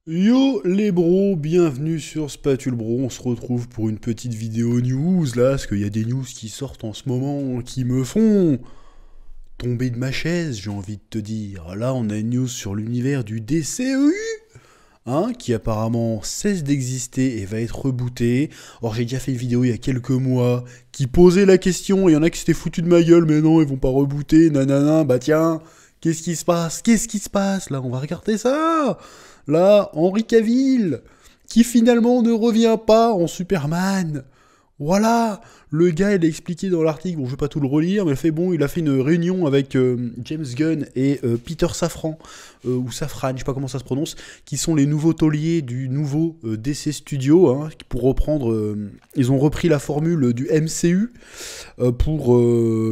Yo les bros, bienvenue sur Spatule Bro, on se retrouve pour une petite vidéo news là, parce qu'il y a des news qui sortent en ce moment qui me font tomber de ma chaise, j'ai envie de te dire. Là on a une news sur l'univers du DCEU, hein, qui apparemment cesse d'exister et va être rebooté. Or j'ai déjà fait une vidéo il y a quelques mois qui posait la question, il y en a qui s'étaient foutus de ma gueule, mais non ils vont pas rebooter, nanana, bah tiens, qu'est-ce qui se passe? Qu'est-ce qui se passe là? On va regarder ça. Là, Henry Cavill, qui finalement ne revient pas en Superman. Voilà, le gars, il a expliqué dans l'article, bon, je vais pas tout le relire, mais il a fait une réunion avec James Gunn et Peter Safran, ou Safran, je sais pas comment ça se prononce, qui sont les nouveaux tauliers du nouveau DC Studio, hein, pour reprendre, ils ont repris la formule du MCU pour,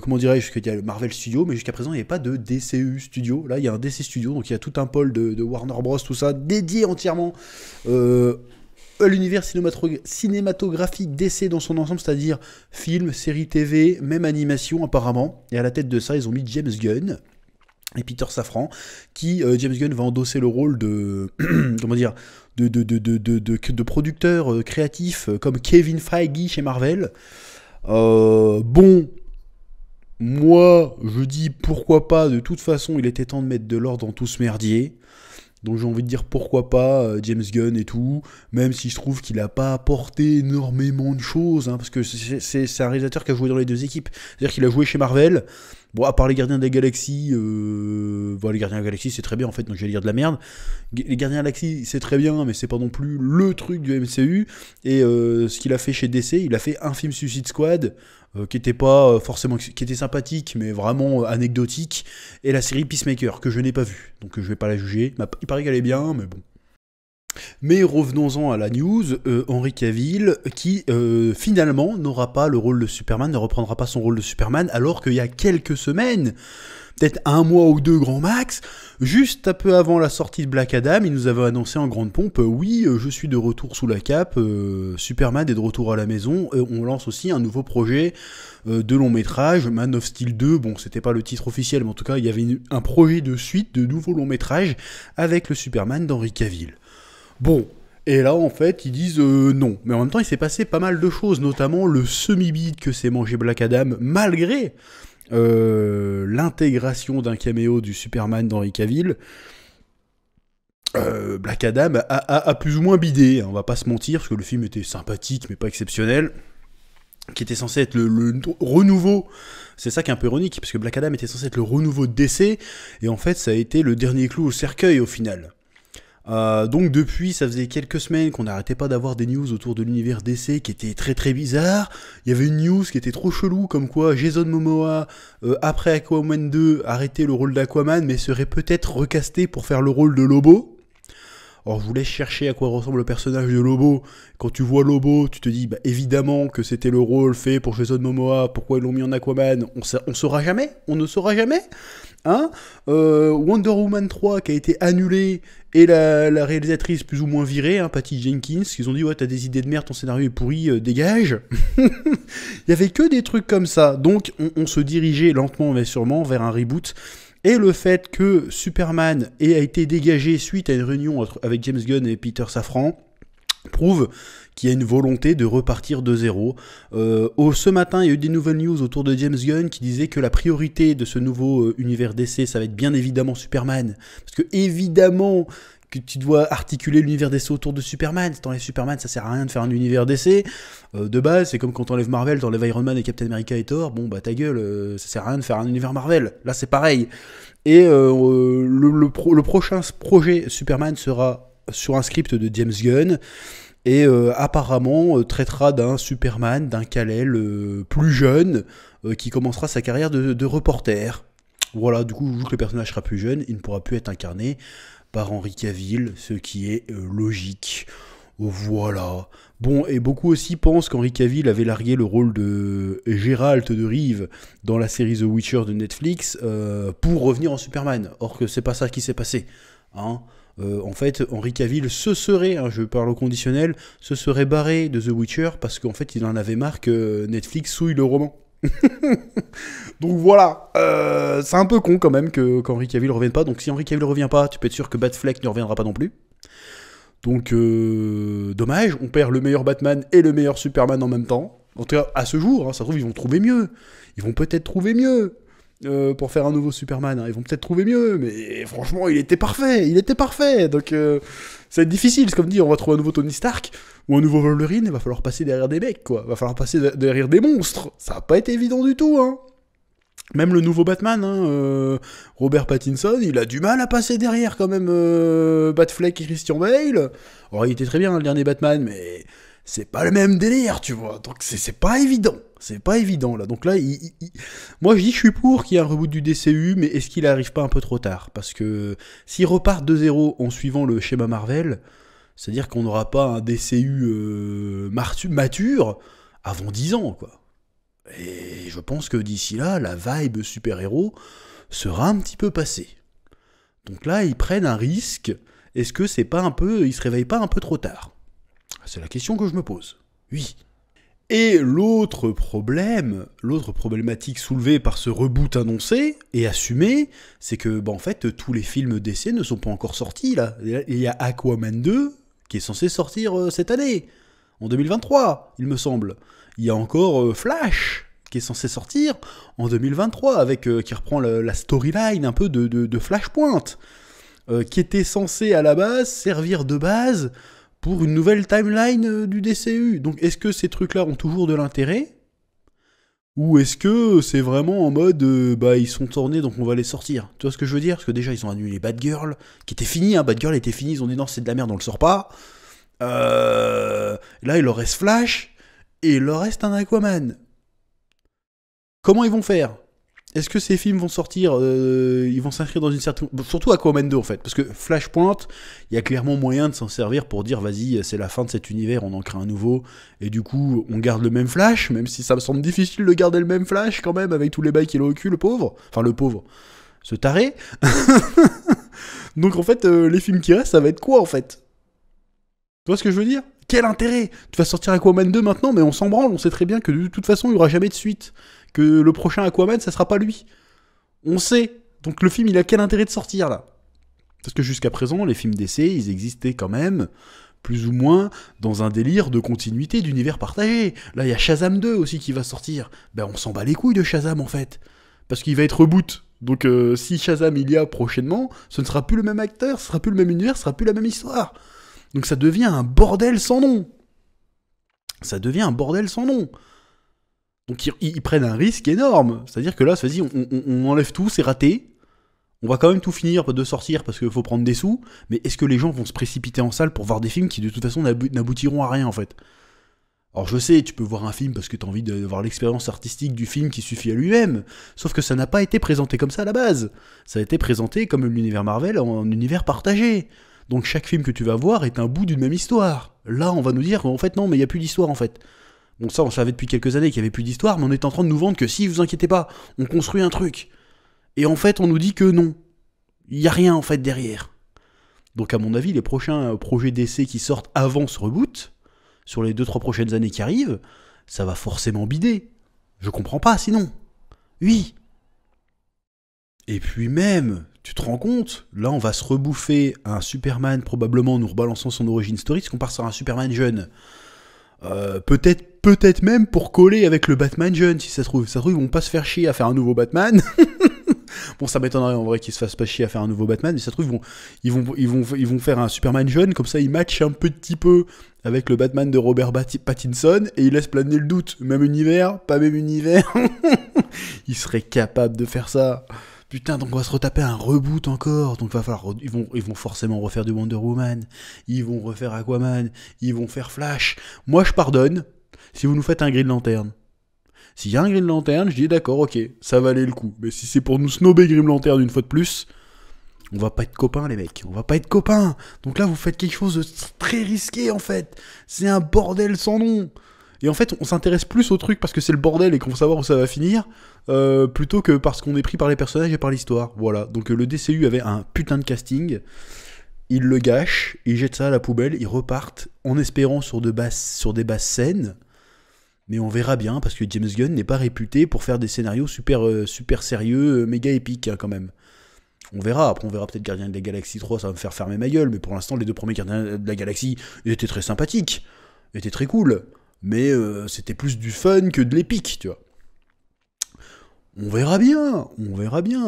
comment dirais-je, qu'il y a le Marvel Studio, mais jusqu'à présent, il n'y avait pas de DCU Studio. Là, il y a un DC Studio, donc il y a tout un pôle de Warner Bros, tout ça, dédié entièrement l'univers cinématographique DC dans son ensemble, c'est-à-dire film, série TV, même animation apparemment. Et à la tête de ça, ils ont mis James Gunn et Peter Safran, qui, James Gunn va endosser le rôle de, comment dire, de producteur créatif comme Kevin Feige chez Marvel. Bon, moi, je dis pourquoi pas, de toute façon, il était temps de mettre de l'ordre dans tout ce merdier. Donc j'ai envie de dire pourquoi pas James Gunn et tout, même si je trouve qu'il n'a pas apporté énormément de choses, hein, parce que c'est un réalisateur qui a joué dans les deux équipes. C'est-à-dire qu'il a joué chez Marvel, bon, à part les Gardiens de la Galaxie, bon, les Gardiens de la Galaxie c'est très bien en fait, donc j'allais dire de la merde. Les Gardiens de la Galaxie c'est très bien, mais c'est pas non plus le truc du MCU. Et ce qu'il a fait chez DC, il a fait un film Suicide Squad, qui était pas forcément, qui était sympathique, mais vraiment anecdotique, et la série Peacemaker, que je n'ai pas vue, donc je vais pas la juger. Il paraît qu'elle est bien, mais bon. Mais revenons-en à la news, Henry Cavill, qui finalement n'aura pas le rôle de Superman, ne reprendra pas son rôle de Superman, alors qu'il y a quelques semaines, peut-être un mois ou deux grand max, juste un peu avant la sortie de Black Adam, il nous avait annoncé en grande pompe, oui, je suis de retour sous la cape, Superman est de retour à la maison, on lance aussi un nouveau projet de long métrage, Man of Steel 2, bon c'était pas le titre officiel, mais en tout cas il y avait un projet de suite de nouveau long métrage avec le Superman d'Henry Cavill. Bon, et là en fait ils disent non, mais en même temps il s'est passé pas mal de choses, notamment le semi-bid que s'est mangé Black Adam, malgré l'intégration d'un caméo du Superman d'Henry Cavill. Black Adam a plus ou moins bidé, hein, on va pas se mentir, parce que le film était sympathique mais pas exceptionnel, qui était censé être le renouveau. C'est ça qui est un peu ironique, parce que Black Adam était censé être le renouveau de DC, et en fait ça a été le dernier clou au cercueil au final. Donc depuis, ça faisait quelques semaines qu'on n'arrêtait pas d'avoir des news autour de l'univers DC qui étaient très très bizarres. Il y avait une news qui était trop chelou, comme quoi Jason Momoa, après Aquaman 2, arrêtait le rôle d'Aquaman, mais serait peut-être recasté pour faire le rôle de Lobo. Alors je vous laisse chercher à quoi ressemble le personnage de Lobo. Quand tu vois Lobo, tu te dis bah, évidemment que c'était le rôle fait pour Jason Momoa. Pourquoi ils l'ont mis en Aquaman? On saura jamais. On ne saura jamais. Hein, Wonder Woman 3 qui a été annulé et la réalisatrice plus ou moins virée, hein, Patty Jenkins, qui ont dit ouais t'as des idées de merde, ton scénario est pourri, dégage. Il y avait que des trucs comme ça. Donc on se dirigeait lentement mais sûrement vers un reboot. Et le fait que Superman a été dégagé suite à une réunion avec James Gunn et Peter Safran prouve qu'il y a une volonté de repartir de zéro. Ce matin, il y a eu des nouvelles news autour de James Gunn qui disaient que la priorité de ce nouveau univers DC, ça va être bien évidemment Superman. Parce que évidemment que tu dois articuler l'univers DC autour de Superman. Si t'enlèves Superman, ça sert à rien de faire un univers DC. De base, c'est comme quand t'enlèves Marvel, t'enlèves Iron Man et Captain America et Thor. Bon, bah ta gueule, ça sert à rien de faire un univers Marvel. Là, c'est pareil. Et le prochain projet Superman sera sur un script de James Gunn. Et apparemment traitera d'un Superman, d'un Kal-El plus jeune, qui commencera sa carrière de reporter. Voilà, du coup, vu que le personnage sera plus jeune, il ne pourra plus être incarné par Henry Cavill, ce qui est logique. Voilà. Bon, et beaucoup aussi pensent qu'Henry Cavill avait largué le rôle de Geralt de Rive dans la série The Witcher de Netflix pour revenir en Superman. Or que c'est pas ça qui s'est passé. Hein. En fait, Henry Cavill se serait, hein, je parle au conditionnel, se serait barré de The Witcher parce qu'en fait il en avait marre que Netflix souille le roman. Donc voilà, c'est un peu con quand même qu'Henry Cavill revienne pas. Donc si Henry Cavill revient pas, tu peux être sûr que Batfleck ne reviendra pas non plus. Donc voilà, c'est un peu con quand même qu'Henry Cavill revienne pas. Donc si Henry Cavill revient pas, tu peux être sûr que Batfleck ne reviendra pas non plus. Donc voilà, c'est un peu con quand même qu'Henry Cavill revienne pas. Donc si Henry Cavill revient pas, tu peux être sûr que Batfleck ne reviendra pas non plus. Donc, dommage, on perd le meilleur Batman et le meilleur Superman en même temps. En tout cas, à ce jour, hein, ça se trouve, ils vont trouver mieux. Ils vont peut-être trouver mieux pour faire un nouveau Superman. Hein. Ils vont peut-être trouver mieux, mais franchement, il était parfait. Il était parfait. Donc, ça va être difficile. C'est comme dire, on va trouver un nouveau Tony Stark ou un nouveau Wolverine. Il va falloir passer derrière des mecs, quoi. Il va falloir passer derrière des monstres. Ça va pas être évident du tout, hein. Même le nouveau Batman, hein, Robert Pattinson, il a du mal à passer derrière quand même Batfleck et Christian Bale. Alors, il était très bien dans le dernier Batman, mais c'est pas le même délire, tu vois. Donc c'est pas évident. C'est pas évident, là. Donc là, moi je dis que je suis pour qu'il y ait un reboot du DCU, mais est-ce qu'il arrive pas un peu trop tard? Parce que s'ils repartent de zéro en suivant le schéma Marvel, c'est-à-dire qu'on n'aura pas un DCU mature avant 10 ans, quoi. Et je pense que d'ici là, la vibe super-héros sera un petit peu passée. Donc là, ils prennent un risque. Est-ce que c'est pas un peu... Ils se réveillent pas un peu trop tard? C'est la question que je me pose. Oui. Et l'autre problématique soulevée par ce reboot annoncé et assumé, c'est que, en fait, tous les films d'essai ne sont pas encore sortis, là. Il y a Aquaman 2 qui est censé sortir cette année, en 2023, il me semble. Il y a encore Flash, qui est censé sortir en 2023, avec, qui reprend la storyline un peu de Flashpoint, qui était censé à la base servir de base pour une nouvelle timeline du DCU. Donc est-ce que ces trucs-là ont toujours de l'intérêt? Ou est-ce que c'est vraiment en mode, ils sont tournés donc on va les sortir? Tu vois ce que je veux dire? Parce que déjà ils ont annulé Batgirl, qui était fini, hein, Batgirl était fini, ils ont dit non c'est de la merde, on le sort pas. Là il leur reste Flash, et il leur reste un Aquaman. Comment ils vont faire? Est-ce que ces films vont sortir, ils vont s'inscrire dans une certaine... Surtout Aquaman 2 en fait, parce que Flashpoint, il y a clairement moyen de s'en servir pour dire vas-y, c'est la fin de cet univers, on en crée un nouveau, et du coup, on garde le même Flash, même si ça me semble difficile de garder le même Flash quand même, avec tous les bails qu'il a au cul, le pauvre. Enfin, le pauvre. Ce taré. Donc en fait, les films qui restent, ça va être quoi en fait? Tu vois ce que je veux dire? Quel intérêt? Tu vas sortir Aquaman 2 maintenant, mais on s'en branle, on sait très bien que de toute façon, il n'y aura jamais de suite. Que le prochain Aquaman, ça sera pas lui. On sait. Donc le film, il a quel intérêt de sortir, là? Parce que jusqu'à présent, les films d'essai, ils existaient quand même, plus ou moins, dans un délire de continuité d'univers partagé. Là, il y a Shazam 2 aussi qui va sortir. On s'en bat les couilles de Shazam, en fait. Parce qu'il va être reboot. Donc si Shazam il y a prochainement, ce ne sera plus le même acteur, ce sera plus le même univers, ce sera plus la même histoire. Donc ça devient un bordel sans nom. Ça devient un bordel sans nom. Donc ils prennent un risque énorme. C'est-à-dire que là, vas-y, on enlève tout, c'est raté. On va quand même tout finir de sortir parce qu'il faut prendre des sous. Mais est-ce que les gens vont se précipiter en salle pour voir des films qui de toute façon n'aboutiront à rien en fait? Alors je sais, tu peux voir un film parce que tu as envie d'avoir l'expérience artistique du film qui suffit à lui-même. Sauf que ça n'a pas été présenté comme ça à la base. Ça a été présenté comme l'univers Marvel en univers partagé. Donc chaque film que tu vas voir est un bout d'une même histoire. Là, on va nous dire qu'en fait, non, mais il n'y a plus d'histoire, en fait. Bon, ça, on savait depuis quelques années qu'il n'y avait plus d'histoire, mais on est en train de nous vendre que si, vous inquiétez pas, on construit un truc. Et en fait, on nous dit que non. Il n'y a rien, en fait, derrière. Donc, à mon avis, les prochains projets d'essai qui sortent avant ce reboot, sur les 2-3 prochaines années qui arrivent, ça va forcément bider. Je comprends pas, sinon. Oui. Et puis même... Tu te rends compte? Là, on va se rebouffer un Superman, probablement nous rebalançant son origin story, parce qu'on part sur un Superman jeune. Peut-être même pour coller avec le Batman jeune, si ça se trouve. Ça se trouve, ils vont pas se faire chier à faire un nouveau Batman. Bon, ça m'étonnerait en vrai qu'ils se fassent pas chier à faire un nouveau Batman, mais ça se trouve, ils vont faire un Superman jeune, comme ça, ils matchent un petit peu avec le Batman de Robert Pattinson, et ils laissent planer le doute. Même univers, pas même univers. Ils seraient capables de faire ça. Putain, donc on va se retaper un reboot encore. Donc va falloir, ils vont forcément refaire du Wonder Woman. Ils vont refaire Aquaman. Ils vont faire Flash. Moi, je pardonne si vous nous faites un Green Lantern. S'il y a un Green Lantern, je dis d'accord, ok, ça valait le coup. Mais si c'est pour nous snobber Green Lantern une fois de plus, on va pas être copains, les mecs. On va pas être copains. Donc là, vous faites quelque chose de très risqué, en fait. C'est un bordel sans nom. Et en fait, on s'intéresse plus au truc parce que c'est le bordel et qu'on veut savoir où ça va finir, plutôt que parce qu'on est pris par les personnages et par l'histoire. Voilà. Donc le DCU avait un putain de casting. Ils le gâchent, ils jettent ça à la poubelle, ils repartent en espérant sur des basses scènes. Mais on verra bien parce que James Gunn n'est pas réputé pour faire des scénarios super sérieux, méga épiques hein, quand même. On verra, après on verra peut-être Gardiens de la Galaxie 3, ça va me faire fermer ma gueule, mais pour l'instant les deux premiers Gardiens de la Galaxie étaient très sympathiques, étaient très cool, mais c'était plus du fun que de l'épique, tu vois. On verra bien,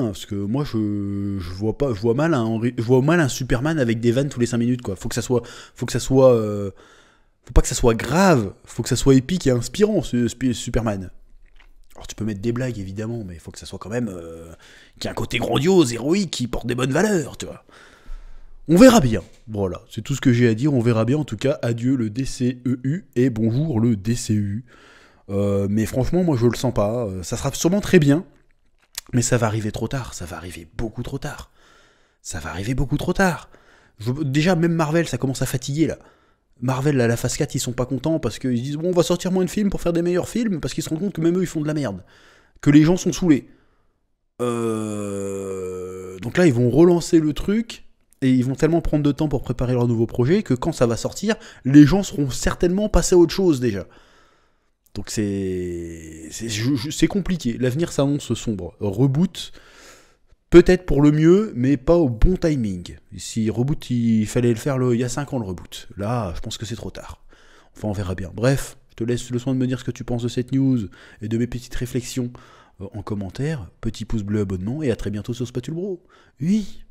parce que moi je vois pas, je vois mal un Superman avec des vannes tous les 5 minutes, quoi. Faut pas que ça soit grave, faut que ça soit épique et inspirant, Superman. Alors tu peux mettre des blagues évidemment, mais il faut que ça soit quand même qu'il y ait un côté grandiose, héroïque, qui porte des bonnes valeurs, tu vois. On verra bien. Voilà, c'est tout ce que j'ai à dire. On verra bien. En tout cas, adieu le DCEU et bonjour le DCU. Mais franchement, moi je le sens pas. Ça sera sûrement très bien, mais ça va arriver trop tard. Ça va arriver beaucoup trop tard. Ça va arriver beaucoup trop tard. Déjà, même Marvel, ça commence à fatiguer là. Marvel, à la phase 4, ils sont pas contents parce qu'ils disent bon, on va sortir moins de films pour faire des meilleurs films parce qu'ils se rendent compte que même eux ils font de la merde. Que les gens sont saoulés. Donc là, ils vont relancer le truc et ils vont tellement prendre de temps pour préparer leur nouveau projet que quand ça va sortir, les gens seront certainement passés à autre chose déjà. Donc c'est compliqué. L'avenir s'annonce sombre. Reboot, peut-être pour le mieux, mais pas au bon timing. Si reboot, il fallait le faire il y a 5 ans le reboot. Là, je pense que c'est trop tard. Enfin, on verra bien. Bref, je te laisse le soin de me dire ce que tu penses de cette news et de mes petites réflexions en commentaire. Petit pouce bleu, abonnement et à très bientôt sur Spatule Bro. Oui.